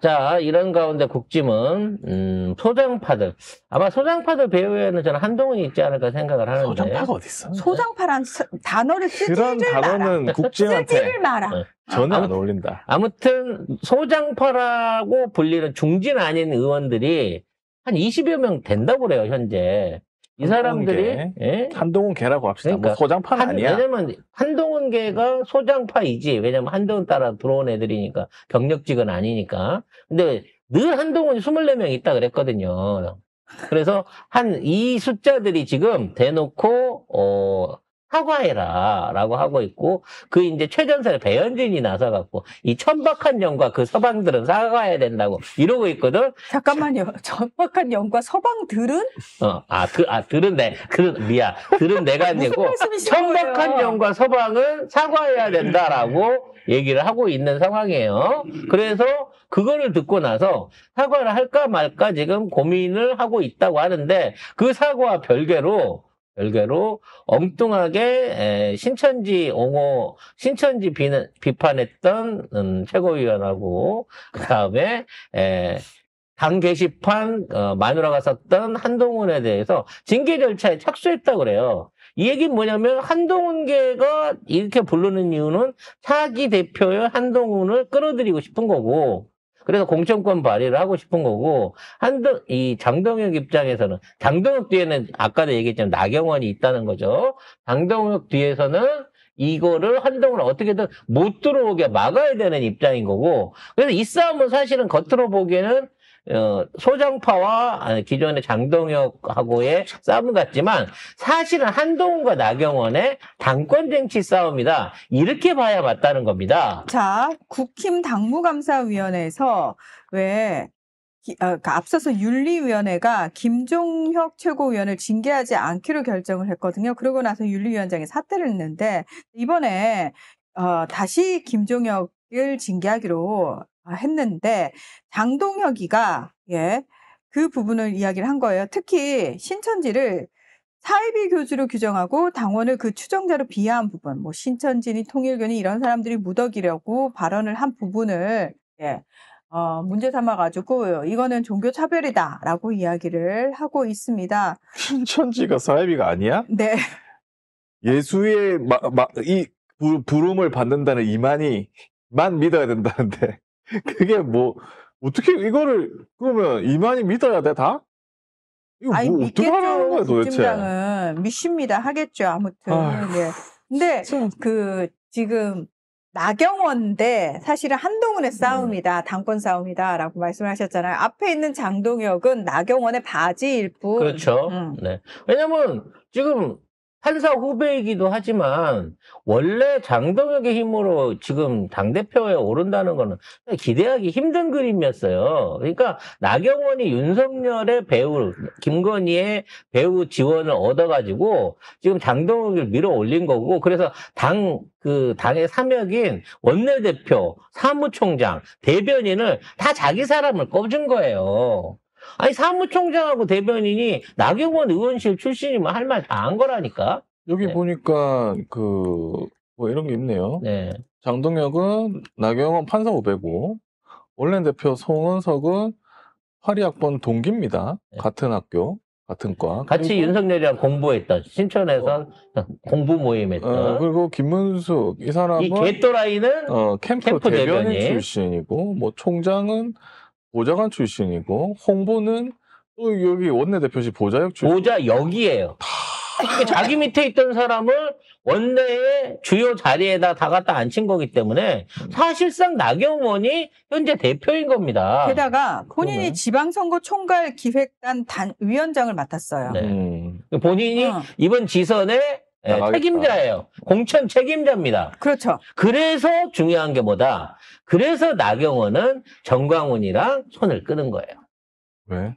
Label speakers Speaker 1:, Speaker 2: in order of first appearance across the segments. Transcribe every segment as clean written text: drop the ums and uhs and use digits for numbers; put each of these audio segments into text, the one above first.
Speaker 1: 자, 이런 가운데 국짐은, 소장파들. 아마 소장파들 배후에는 저는 한동훈이 있지 않을까 생각을 하는데.
Speaker 2: 소장파가 어디 있어?
Speaker 3: 소장파란 단어를
Speaker 2: 그런
Speaker 3: 쓰지를 마라.
Speaker 2: 단어는 국짐한테
Speaker 3: 쓰지를 마라.
Speaker 2: 전혀 안 어울린다.
Speaker 1: 아무튼, 소장파라고 불리는 중진 아닌 의원들이 한 20여 명 된다고 그래요, 현재. 이 사람들이, 예?
Speaker 2: 한동훈 개라고 합시다.
Speaker 1: 그러니까
Speaker 2: 뭐 소장파는 아니야.
Speaker 1: 왜냐면 한동훈 계가 소장파이지. 왜냐면 한동훈 따라 들어온 애들이니까 경력직은 아니니까. 근데 늘 한동훈이 24명 있다 그랬거든요. 그래서 이 숫자들이 지금 대놓고 사과해라 라고 하고 있고, 그 이제 최전선에 배현진이 나서갖고 이 천박한 영과 그 서방들은 사과해야 된다고 이러고 있거든.
Speaker 3: 잠깐만요. 천박한 영과 서방들은?
Speaker 1: 들은 내가 아니고 천박한 영과 서방은 사과해야 된다라고 얘기를 하고 있는 상황이에요. 그래서 그거를 듣고 나서 사과를 할까 말까 지금 고민을 하고 있다고 하는데, 그 사과와 별개로 엉뚱하게 신천지 비판했던 최고위원하고, 그 다음에 당 게시판 마누라가 썼던 한동훈에 대해서 징계 절차에 착수했다고 그래요. 이 얘기는 뭐냐면 한동훈계가 이렇게 부르는 이유는 차기 대표의 한동훈을 끌어들이고 싶은 거고, 그래서 공천권 발의를 하고 싶은 거고, 이 장동혁 입장에서는, 장동혁 뒤에는 아까도 얘기했지만 나경원이 있다는 거죠. 장동혁 뒤에서는 이거를 한동훈을 어떻게든 못 들어오게 막아야 되는 입장인 거고, 그래서 이 싸움은 사실은 겉으로 보기에는 소장파와 기존의 장동혁하고의 싸움 같지만 사실은 한동훈과 나경원의 당권쟁취 싸움이다. 이렇게 봐야 맞다는 겁니다.
Speaker 3: 자, 국힘 당무감사위원회에서 앞서서 윤리위원회가 김종혁 최고위원을 징계하지 않기로 결정을 했거든요. 그러고 나서 윤리위원장이 사퇴를 했는데, 이번에 다시 김종혁을 징계하기로 했는데, 장동혁이가 그 부분을 이야기를 한 거예요. 특히 신천지를 사이비 교주로 규정하고 당원을 그 추정자로 비하한 부분, 뭐 신천지니 통일교니 이런 사람들이 무더기려고 발언을 한 부분을 문제 삼아가지고 이거는 종교 차별이다라고 이야기를 하고 있습니다.
Speaker 2: 신천지가 사이비가 아니야?
Speaker 3: 네.
Speaker 2: 예수의 이 부름을 받는다는 이만희만 믿어야 된다는데, 그게 뭐 어떻게 이거를 그러면 이만희 믿어야 돼 다? 이거 뭐 어떻게 하는 거야 도대체?
Speaker 3: 국힘당은 믿습니다 하겠죠. 아무튼. 네. 근데 지금 나경원 대 사실은 한동훈의 싸움이다, 당권 싸움이다라고 말씀을 하셨잖아요. 앞에 있는 장동혁은 나경원의 바지일 뿐.
Speaker 1: 그렇죠. 네. 왜냐면 지금 판사 후배이기도 하지만 원래 장동혁의 힘으로 지금 당대표에 오른다는 거는 기대하기 힘든 그림이었어요. 그러니까 나경원이 윤석열의 배우, 김건희의 배우 지원을 얻어가지고 지금 장동혁을 밀어 올린 거고, 그래서 당의 사명인 원내대표, 사무총장, 대변인을 다 자기 사람을 꼽은 거예요. 아니, 사무총장하고 대변인이 나경원 의원실 출신이면 할 말 다 한 거라니까.
Speaker 2: 여기
Speaker 1: 네.
Speaker 2: 보니까 뭐 이런 게 있네요.
Speaker 1: 네.
Speaker 2: 장동혁은 나경원 판사 후배고, 원내대표 송은석은 파리학번 동기입니다.
Speaker 1: 네.
Speaker 2: 같은 학교, 같은 과.
Speaker 1: 같이 윤석열이랑 공부했던, 신촌에서 공부 모임했던.
Speaker 2: 그리고 김문숙, 이 사람은
Speaker 1: 이 개또라이는
Speaker 2: 캠프 대변인 출신이고, 뭐 총장은 보좌관 출신이고, 홍보는 또 여기 원내대표실 보좌역 출신.
Speaker 1: 보좌역이에요. 자기 밑에 있던 사람을 원내의 주요 자리에다 다 갖다 앉힌 거기 때문에 사실상 나경원이 현재 대표인 겁니다.
Speaker 3: 게다가 본인이 지방선거 총괄 기획단 위원장을 맡았어요.
Speaker 1: 네. 본인이 이번 지선의 책임자예요. 공천 책임자입니다.
Speaker 3: 그렇죠.
Speaker 1: 그래서 중요한 게 뭐다? 그래서 나경원은 정광훈이랑 손을 끄는 거예요.
Speaker 2: 왜?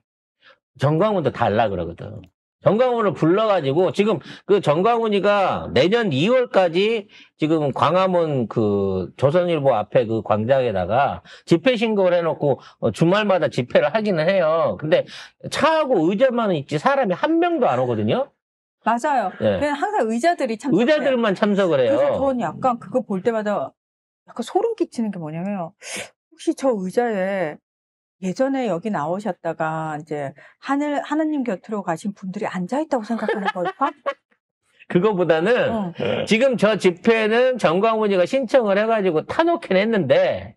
Speaker 1: 정광훈도 달라 그러거든. 정광훈을 불러가지고 지금 그 정광훈이가 내년 2월까지 지금 광화문 조선일보 앞에 그 광장에다가 집회 신고를 해놓고 주말마다 집회를 하기는 해요. 근데 차하고 의자만 있지 사람이 한 명도 안 오거든요.
Speaker 3: 맞아요.
Speaker 1: 네.
Speaker 3: 그냥 항상 의자들이 참석해요.
Speaker 1: 의자들만 참석을 해요.
Speaker 3: 그래서 저는 약간 그거 볼 때마다 약간 소름 끼치는 게 뭐냐면, 혹시 저 의자에 예전에 여기 나오셨다가 이제 하느님 곁으로 가신 분들이 앉아있다고 생각하는 걸까?
Speaker 1: 그거보다는
Speaker 3: 어.
Speaker 1: 지금 저 집회는 정광훈이가 신청을 해가지고 타놓긴 했는데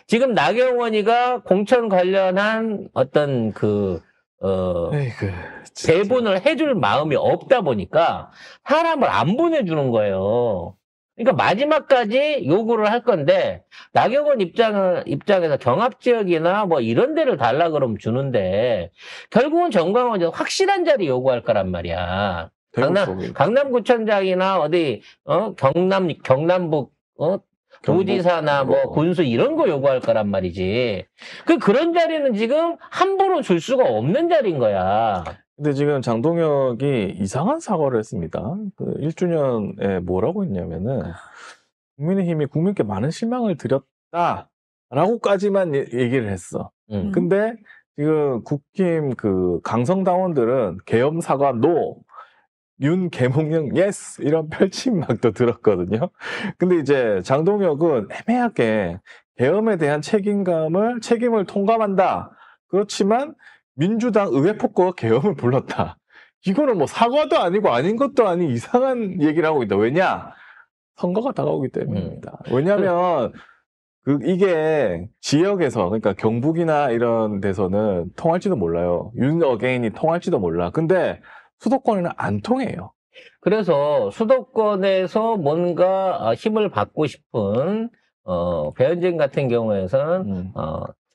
Speaker 1: 지금 나경원이가 공천 관련한 어떤
Speaker 2: 에이그, 진짜.
Speaker 1: 배분을 해줄 마음이 없다 보니까 사람을 안 보내주는 거예요. 그러니까 마지막까지 요구를 할 건데 나경원 입장에서 경합지역이나 뭐 이런 데를 달라 그러면 주는데 결국은 정광훈이 확실한 자리 요구할 거란 말이야. 강남구청장이나 어디 경남북 도지사나 뭐 군수 이런 거 요구할 거란 말이지. 그런 자리는 지금 함부로 줄 수가 없는 자리인 거야.
Speaker 2: 근데 지금 장동혁이 이상한 사과를 했습니다. 1주년에 뭐라고 했냐면은 국민의힘이 국민께 많은 실망을 드렸다라고까지만 얘기를 했어. 근데 지금 국힘 강성당원들은 계엄 사과 노, 윤 계몽령 예스 이런 펼침막도 들었거든요. 근데 이제 장동혁은 애매하게 계엄에 대한 책임을 통감한다. 그렇지만 민주당 의회 폭거가 계엄을 불렀다. 이거는 뭐 사과도 아니고 아닌 것도 아닌 이상한 얘기를 하고 있다. 왜냐? 선거가 다가오기 때문입니다. 왜냐하면 이게 지역에서 그러니까 경북이나 이런 데서는 통할지도 몰라요. 윤 어게인이 통할지도 몰라. 근데 수도권에는 안 통해요.
Speaker 1: 그래서 수도권에서 뭔가 힘을 받고 싶은 배현진 같은 경우에서는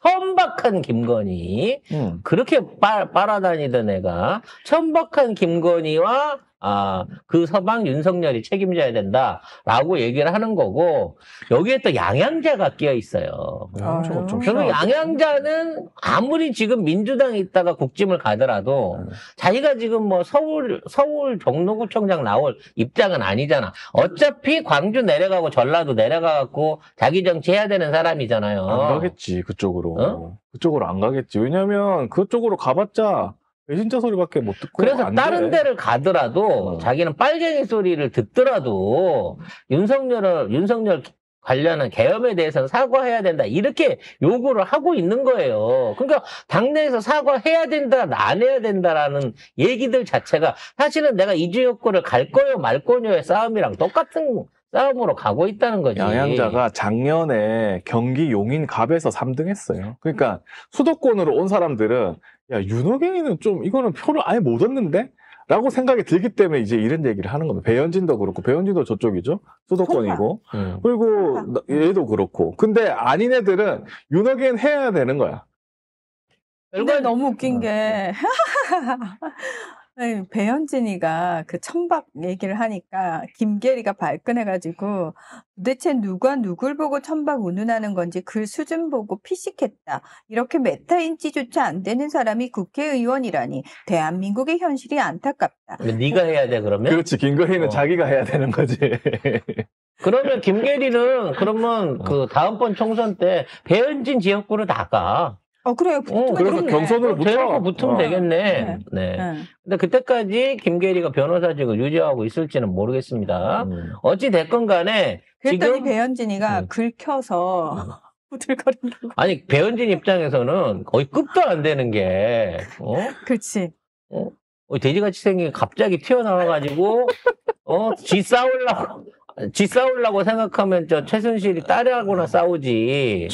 Speaker 1: 천박한 김건희 그렇게 빨아다니던 애가 천박한 김건희와 그 서방 윤석열이 책임져야 된다라고 얘기를 하는 거고 여기에 또 양양자가 끼어 있어요. 저는 양양자는 아무리 지금 민주당에 있다가 국짐을 가더라도 자기가 지금 뭐 서울 종로구청장 나올 입장은 아니잖아. 어차피 광주 내려가고 전라도 내려가고 자기 정치해야 되는 사람이잖아요.
Speaker 2: 안 가겠지 그쪽으로. 그쪽으로 안 가겠지. 왜냐면 그쪽으로 가봤자 배신자 소리밖에 못 듣고.
Speaker 1: 그래서 다른 데를 가더라도 자기는 빨갱이 소리를 듣더라도 윤석열 관련한 계엄에 대해서는 사과해야 된다. 이렇게 요구를 하고 있는 거예요. 그러니까 당내에서 사과해야 된다, 안 해야 된다라는 얘기들 자체가 사실은 내가 이주역구를 갈 거요 말 거요의 싸움이랑 똑같은 싸움으로 가고 있다는 거지.
Speaker 2: 양양자가 작년에 경기 용인갑에서 3등 했어요. 그러니까 수도권으로 온 사람들은 야, 윤호경이는 좀 이거는 표를 아예 못 얻는데? 라고 생각이 들기 때문에 이제 이런 얘기를 하는 겁니다. 배현진도 그렇고, 배현진도 저쪽이죠? 수도권이고. 그리고 얘도 그렇고. 근데 아닌 애들은 윤호경 해야 되는 거야.
Speaker 3: 근데 너무 웃긴 게 배현진이가 그 천박 얘기를 하니까 김계리가 발끈해가지고 도대체 누가 누굴 보고 천박 운운하는 건지 글 수준 보고 피식했다. 이렇게 메타인지조차 안 되는 사람이 국회의원이라니 대한민국의 현실이 안타깝다.
Speaker 1: 네가 해야 돼 그러면?
Speaker 2: 그렇지. 김건희는 자기가 해야 되는 거지.
Speaker 1: 그러면 김계리는 그러면 그 다음번 총선 때 배현진 지역구로 나가.
Speaker 3: 그래요.
Speaker 2: 그래서 경선으로
Speaker 1: 대놓고 붙으면 되겠네. 네. 근데 그때까지 김계리가 변호사직을 유지하고 있을지는 모르겠습니다. 어찌 됐건 간에
Speaker 3: 그랬더니
Speaker 1: 지금
Speaker 3: 배현진이가 긁혀서 부들거린다고.
Speaker 1: 아니 배현진 입장에서는 거의 급도 안 되는 게
Speaker 3: 그렇지.
Speaker 1: 돼지같이 생긴 게 갑자기 튀어나와가지고 지 싸우려고 생각하면 최순실이 딸하고나 싸우지.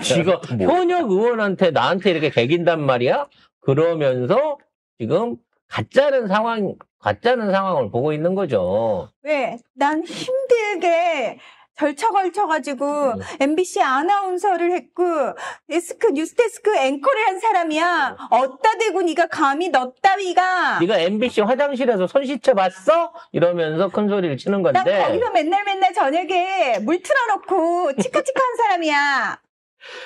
Speaker 1: 지가 현역 의원한테 나한테 이렇게 개긴단 말이야? 그러면서 지금 가짜는 상황을 보고 있는 거죠.
Speaker 3: 왜? 난 힘들게 절차 걸쳐가지고 MBC 아나운서를 했고 뉴스데스크 앵커를 한 사람이야. 어따 대고 네가 감히 너 따위가.
Speaker 1: 네가 MBC 화장실에서 손 씻어봤어? 이러면서 큰 소리를 치는 건데.
Speaker 3: 난 거기서 맨날 저녁에 물 틀어놓고 치카치카한 사람이야.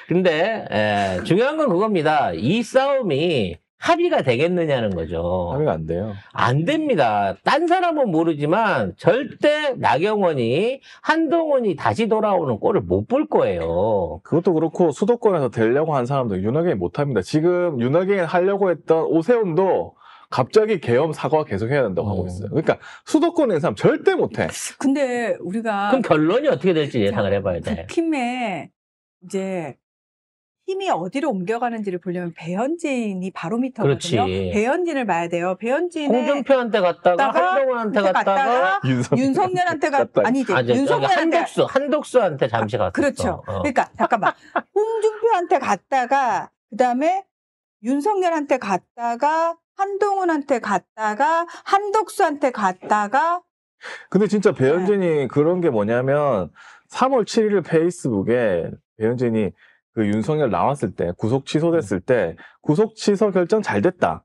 Speaker 1: 근데 중요한 건 그겁니다. 이 싸움이 합의가 되겠느냐는 거죠.
Speaker 2: 합의가 안 돼요.
Speaker 1: 안 됩니다. 딴 사람은 모르지만 절대 나경원이 한동훈이 다시 돌아오는 꼴을 못 볼 거예요.
Speaker 2: 그것도 그렇고 수도권에서 되려고 한 사람도 윤호경이 못합니다. 지금 윤호경이 하려고 했던 오세훈도 갑자기 계엄 사과 계속 해야 된다고 하고 있어요. 그러니까 수도권에 있는 사람 절대 못해.
Speaker 3: 근데 우리가
Speaker 1: 그럼 결론이 어떻게 될지 예상을 해봐야 돼.
Speaker 3: 국힘에 이제 힘이 어디로 옮겨가는지를 보려면 배현진이 바로미터거든요.
Speaker 1: 그렇지.
Speaker 3: 배현진을 봐야 돼요. 배현진의
Speaker 1: 홍준표한테 갔다가 한동훈한테 갔다가
Speaker 3: 윤석열한테 갔다 아니지 윤석열한테
Speaker 1: 한독수한테 잠시 갔었어.
Speaker 3: 그렇죠. 그러니까 잠깐만 홍준표한테 갔다가 그다음에 윤석열한테 갔다가 한동훈한테 갔다가 한독수한테 갔다가
Speaker 2: 근데 진짜 배현진이 그런 게 뭐냐면 3월 7일 페이스북에 배현진이 그 윤석열 나왔을 때 구속 취소됐을 때 구속 취소 결정 잘 됐다.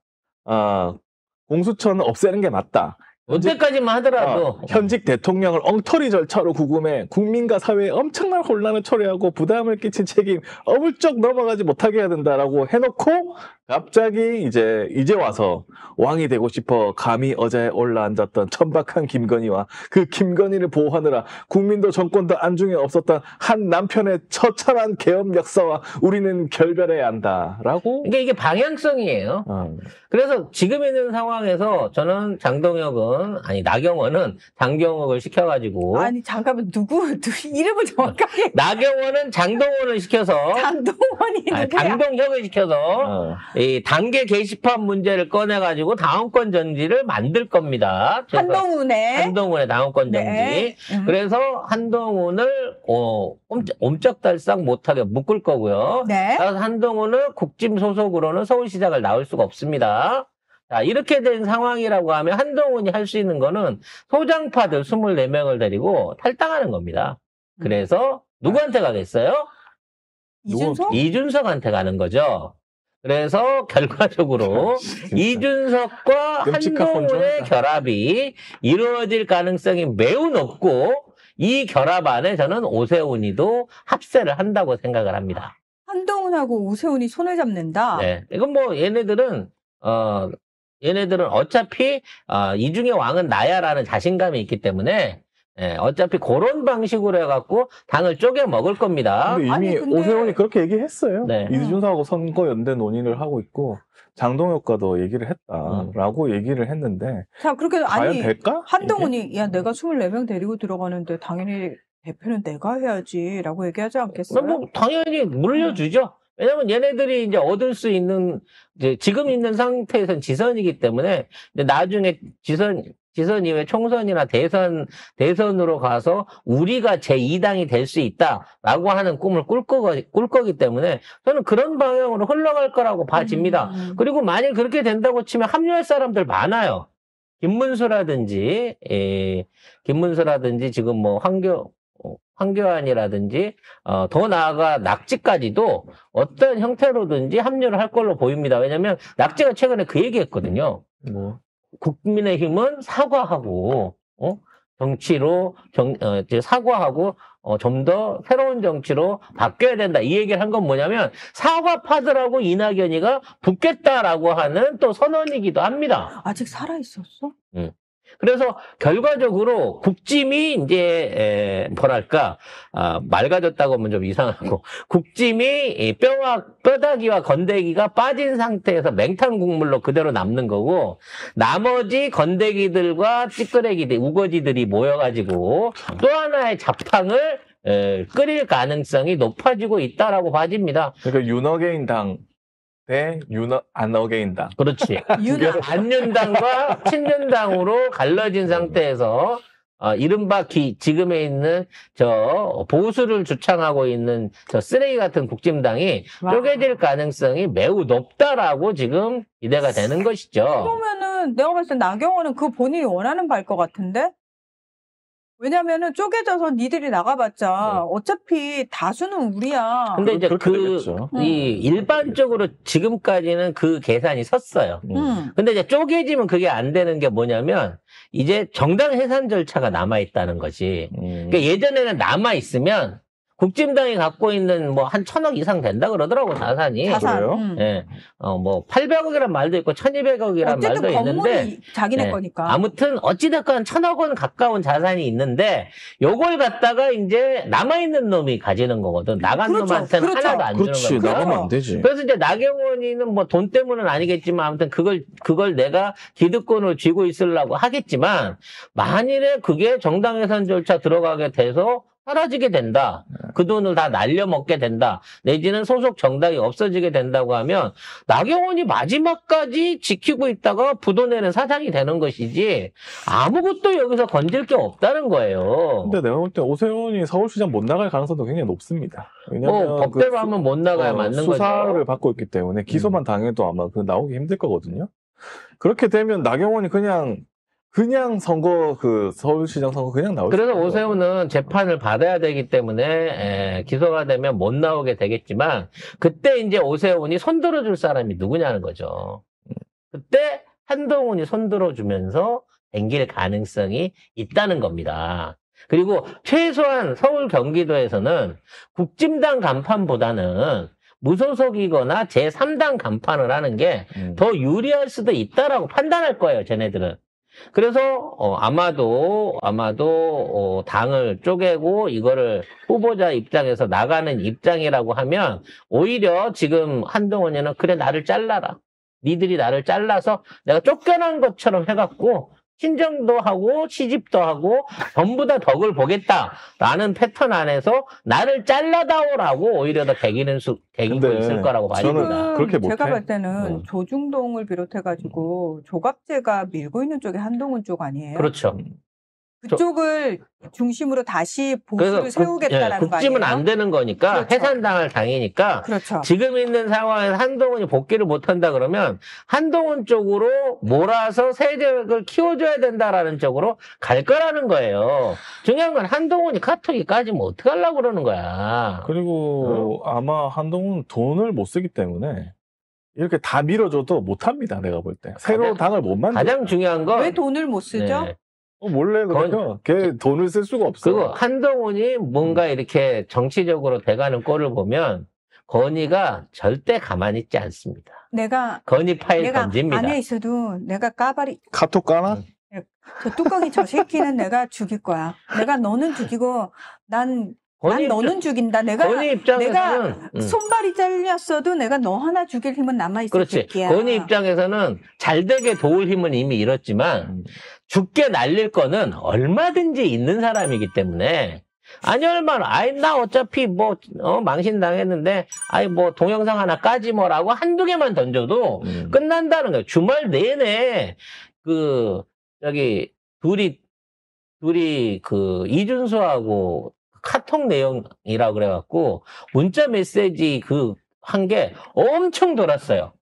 Speaker 2: 공수처는 없애는 게 맞다.
Speaker 1: 언제까지만 하더라도
Speaker 2: 현직 대통령을 엉터리 절차로 구금해 국민과 사회에 엄청난 혼란을 초래하고 부담을 끼친 책임 어물쩍 넘어가지 못하게 해야 된다라고 해놓고 갑자기 이제 와서 왕이 되고 싶어 감히 어제 올라앉았던 천박한 김건희와 그 김건희를 보호하느라 국민도 정권도 안중에 없었던 한 남편의 처참한 계엄 역사와 우리는 결별해야 한다라고.
Speaker 1: 이게 방향성이에요. 그래서 지금 있는 상황에서 저는 나경원은 장경옥을 시켜가지고
Speaker 3: 아니 잠깐만 누구 이름을 정확하게
Speaker 1: 나경원은 장동원을 시켜서
Speaker 3: 장동원이 누구야?
Speaker 1: 장동혁을 시켜서 이 단계 게시판 문제를 꺼내가지고 다음권 정지를 만들 겁니다.
Speaker 3: 한동훈의
Speaker 1: 다음권 정지.
Speaker 3: 네.
Speaker 1: 그래서 한동훈을 옴짝달싹 못하게 묶을 거고요.
Speaker 3: 네.
Speaker 1: 그래서 한동훈은 국짐 소속으로는 서울시장을 나올 수가 없습니다. 자, 이렇게 된 상황이라고 하면 한동훈이 할 수 있는 거는 소장파들 24명을 데리고 탈당하는 겁니다. 그래서 누구한테 가겠어요? 이준석한테 가는 거죠. 그래서 결과적으로 이준석과 한동훈의 결합이 이루어질 가능성이 매우 높고 이 결합 안에 저는 오세훈이도 합세를 한다고 생각을 합니다.
Speaker 3: 한동훈하고 오세훈이 손을 잡는다?
Speaker 1: 네. 이건 뭐 얘네들은 어차피 이중의 왕은 나야라는 자신감이 있기 때문에 어차피 그런 방식으로 해갖고 당을 쪼개 먹을 겁니다.
Speaker 2: 근데 이미 오세훈이 그렇게 얘기했어요.
Speaker 1: 네.
Speaker 2: 이준석하고 선거 연대 논의를 하고 있고 장동혁과도 얘기를 했다라고 얘기를 했는데
Speaker 3: 자 그렇게
Speaker 2: 과연 될까?
Speaker 3: 한동훈이 야 내가 24명 데리고 들어가는데 당연히 대표는 내가 해야지라고 얘기하지 않겠어요?
Speaker 1: 뭐 당연히 물려주죠. 왜냐면 얘네들이 이제 얻을 수 있는 지금 있는 상태에서는 지선이기 때문에 나중에 지선 이후에 총선이나 대선으로 가서 우리가 제2당이 될 수 있다라고 하는 꿈을 꿀 거기 때문에 저는 그런 방향으로 흘러갈 거라고 봐집니다. 그리고 만일 그렇게 된다고 치면 합류할 사람들 많아요. 김문수라든지 지금 뭐 황교안이라든지 더 나아가 낙지까지도 어떤 형태로든지 합류를 할 걸로 보입니다. 왜냐하면 낙지가 최근에 그 얘기했거든요. 뭐 국민의힘은 사과하고 정치로 사과하고 좀 더 새로운 정치로 바뀌어야 된다. 이 얘기를 한 건 뭐냐면 사과파들하고 이낙연이가 붙겠다라고 하는 또 선언이기도 합니다.
Speaker 3: 아직 살아 있었어?
Speaker 1: 그래서 결과적으로 국짐이 이제 맑아졌다고 하면 좀 이상하고 국짐이 뼈다귀와 건더기가 빠진 상태에서 맹탕 국물로 그대로 남는 거고 나머지 건더기들과 찌끄레기들 우거지들이 모여가지고 또 하나의 잡탕을 끓일 가능성이 높아지고 있다라고 봐집니다.
Speaker 2: 그러니까 윤어게인 당 대 안어게인 당.
Speaker 1: 그렇지. 안윤당과 친윤당으로 갈라진 상태에서 이른바 지금에 있는 저 보수를 주창하고 있는 저 쓰레기 같은 국짐당이 쪼개질 가능성이 매우 높다라고 지금 기대가 되는 것이죠.
Speaker 3: 그러면은 내가 봤을 때 나경원은 그 본인이 원하는 바일 것 같은데? 왜냐면은 쪼개져서 니들이 나가봤자 어차피 다수는 우리야.
Speaker 1: 근데 이제 일반적으로 지금까지는 그 계산이 섰어요. 근데 이제 쪼개지면 그게 안 되는 게 뭐냐면 이제 정당 해산 절차가 남아있다는 거지. 그러니까 예전에는 남아있으면 국짐당이 갖고 있는 뭐 한 1,000억 이상 된다 그러더라고, 자산이.
Speaker 2: 그래요?
Speaker 1: 예. 뭐 800억이란 말도 있고 1,200억이란 말도 있는데.
Speaker 3: 자기네 거니까.
Speaker 1: 아무튼 어찌됐건 1,000억 원 가까운 자산이 있는데 요걸 갖다가 이제 남아있는 놈이 가지는 거거든. 나간 놈한테는 하나도 안 주는 거야.
Speaker 2: 나가면 안 되지.
Speaker 1: 그래서 이제 나경원이는 뭐 돈 때문은 아니겠지만 아무튼 그걸 내가 기득권을 쥐고 있으려고 하겠지만 만일에 그게 정당 해산 절차 들어가게 돼서 사라지게 된다. 그 돈을 다 날려먹게 된다. 내지는 소속 정당이 없어지게 된다고 하면 나경원이 마지막까지 지키고 있다가 부도내는 사장이 되는 것이지 아무것도 여기서 건질 게 없다는 거예요.
Speaker 2: 근데 내가 볼 때 오세훈이 서울시장 못 나갈 가능성도 굉장히 높습니다. 왜냐면
Speaker 1: 뭐 법대로 하면 못 나가야 맞는 거죠.
Speaker 2: 수사를 받고 있기 때문에 기소만 당해도 아마 그 나오기 힘들 거거든요. 그렇게 되면 나경원이 그냥 선거 서울시장 선거 그냥 나올
Speaker 1: 그래서
Speaker 2: 수 있는
Speaker 1: 오세훈은 재판을 받아야 되기 때문에 기소가 되면 못 나오게 되겠지만 그때 이제 오세훈이 손들어줄 사람이 누구냐는 거죠. 그때 한동훈이 손들어주면서 댕길 가능성이 있다는 겁니다. 그리고 최소한 서울 경기도에서는 국진당 간판보다는 무소속이거나 제3당 간판을 하는 게 더 유리할 수도 있다라고 판단할 거예요, 쟤네들은. 그래서 아마도 당을 쪼개고 이거를 후보자 입장에서 나가는 입장이라고 하면 오히려 지금 한동훈이는 그래 나를 잘라라. 니들이 나를 잘라서 내가 쫓겨난 것처럼 해갖고 친정도 하고 시집도 하고 전부 다 덕을 보겠다라는 패턴 안에서 나를 잘라다오라고 오히려 더 개기고
Speaker 2: 근데
Speaker 1: 있을 거라고
Speaker 2: 저는
Speaker 1: 봐집니다.
Speaker 2: 그렇게
Speaker 3: 제가
Speaker 2: 못해.
Speaker 3: 볼 때는 조중동을 비롯해가지고 조갑제가 밀고 있는 쪽이 한동훈 쪽 아니에요?
Speaker 1: 그렇죠.
Speaker 3: 그쪽을 중심으로 다시 보수를 세우겠다라는 거 아니에요?
Speaker 1: 국짐은 안 되는 거니까
Speaker 3: 그렇죠.
Speaker 1: 해산당할 당이니까
Speaker 3: 그렇죠.
Speaker 1: 지금 있는 상황에서 한동훈이 복귀를 못한다 그러면 한동훈 쪽으로 몰아서 세력을 키워줘야 된다라는 쪽으로 갈 거라는 거예요. 중요한 건 한동훈이 카톡이 까지면 어떡하려고 그러는 거야.
Speaker 2: 그리고 아마 한동훈 돈을 못 쓰기 때문에 이렇게 다 밀어줘도 못합니다. 내가 볼 때. 새로 당을 못 만들어.
Speaker 1: 가장 중요한 건
Speaker 3: 왜 돈을 못 쓰죠?
Speaker 1: 네.
Speaker 2: 원래 그래요. 걔 돈을 쓸 수가 없어.
Speaker 1: 그리고 한동훈이 뭔가 이렇게 정치적으로 돼가는 꼴을 보면 건희가 절대 가만히 있지 않습니다. 건희 파일
Speaker 3: 내가
Speaker 1: 던집니다.
Speaker 3: 안에 있어도 내가 까발이
Speaker 2: 카톡 까나?
Speaker 3: 저 뚜껑이 저 새끼는 내가 죽일 거야. 내가 너는 죽이고 난
Speaker 1: 건희
Speaker 3: 너는 죽인다. 내가
Speaker 1: 건희 입장에서는
Speaker 3: 손발이 잘렸어도 내가 너 하나 죽일 힘은 남아 있을
Speaker 1: 그렇지.
Speaker 3: 새끼야.
Speaker 1: 건희 입장에서는 잘 되게 도울 힘은 이미 잃었지만 죽게 날릴 거는 얼마든지 있는 사람이기 때문에 아니 얼마나 나 어차피 망신 당했는데 동영상 하나 까지 뭐라고 한두 개만 던져도 끝난다는 거예요. 주말 내내 둘이 이준수하고 카톡 내용이라고 그래갖고 문자 메시지 한 게 엄청 돌았어요.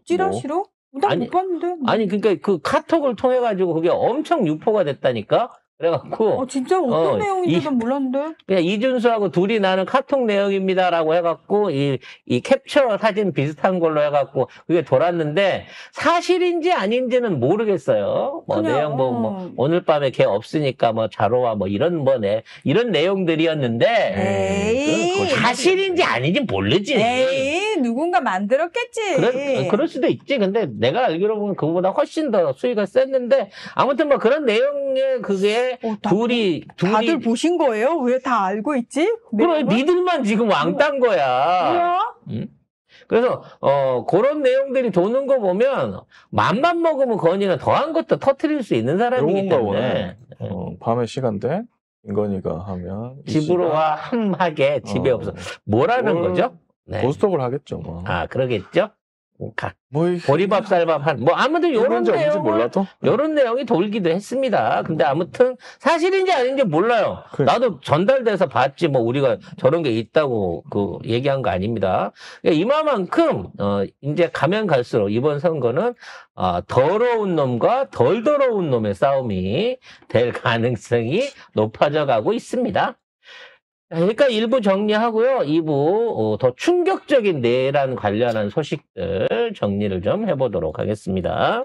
Speaker 3: 찌라시로? 나
Speaker 1: 아니,
Speaker 3: 못 봤는데.
Speaker 1: 아니 그러니까 그 카톡을 통해 가지고 그게 엄청 유포가 됐다니까. 그래갖고
Speaker 3: 진짜 어떤 내용인지도 몰랐는데.
Speaker 1: 그냥 이준수하고 둘이 나는 카톡 내용입니다라고 해갖고 이 캡처 사진 비슷한 걸로 해갖고 그게 돌았는데 사실인지 아닌지는 모르겠어요. 내용 오늘 밤에 걔 없으니까 자로와 이런 내용들이었는데
Speaker 3: 에이.
Speaker 1: 사실인지 아닌지 모르지.
Speaker 3: 에이, 누군가 만들었겠지.
Speaker 1: 그럴 수도 있지. 근데 내가 알기로 보면 그거보다 훨씬 더 수위가 셌는데 아무튼 그런 내용의 그게
Speaker 3: 다들 보신 거예요? 왜 다 알고 있지?
Speaker 1: 그래, 니들만 지금 왕딴 거야.
Speaker 3: 뭐야?
Speaker 1: 그래서 그런 내용들이 도는 거 보면 맘만 먹으면 건이는 더한 것도 터뜨릴 수 있는 사람이기 때문에
Speaker 2: 밤에 시간대 임건희가 하면
Speaker 1: 집으로 와 함하게 집에 없어. 뭐라는 거죠? 네.
Speaker 2: 고스톱을 하겠죠.
Speaker 1: 그러겠죠? 보리밥 쌀밥 아무튼 요런 내용이 돌기도 했습니다. 근데 아무튼 사실인지 아닌지 몰라요. 나도 전달돼서 봤지 우리가 저런 게 있다고 얘기한 거 아닙니다. 이만큼 이제 가면 갈수록 이번 선거는 더러운 놈과 덜 더러운 놈의 싸움이 될 가능성이 높아져 가고 있습니다. 그러니까 1부 정리하고요. 2부 더 충격적인 내란 관련한 소식들 정리를 좀 해보도록 하겠습니다.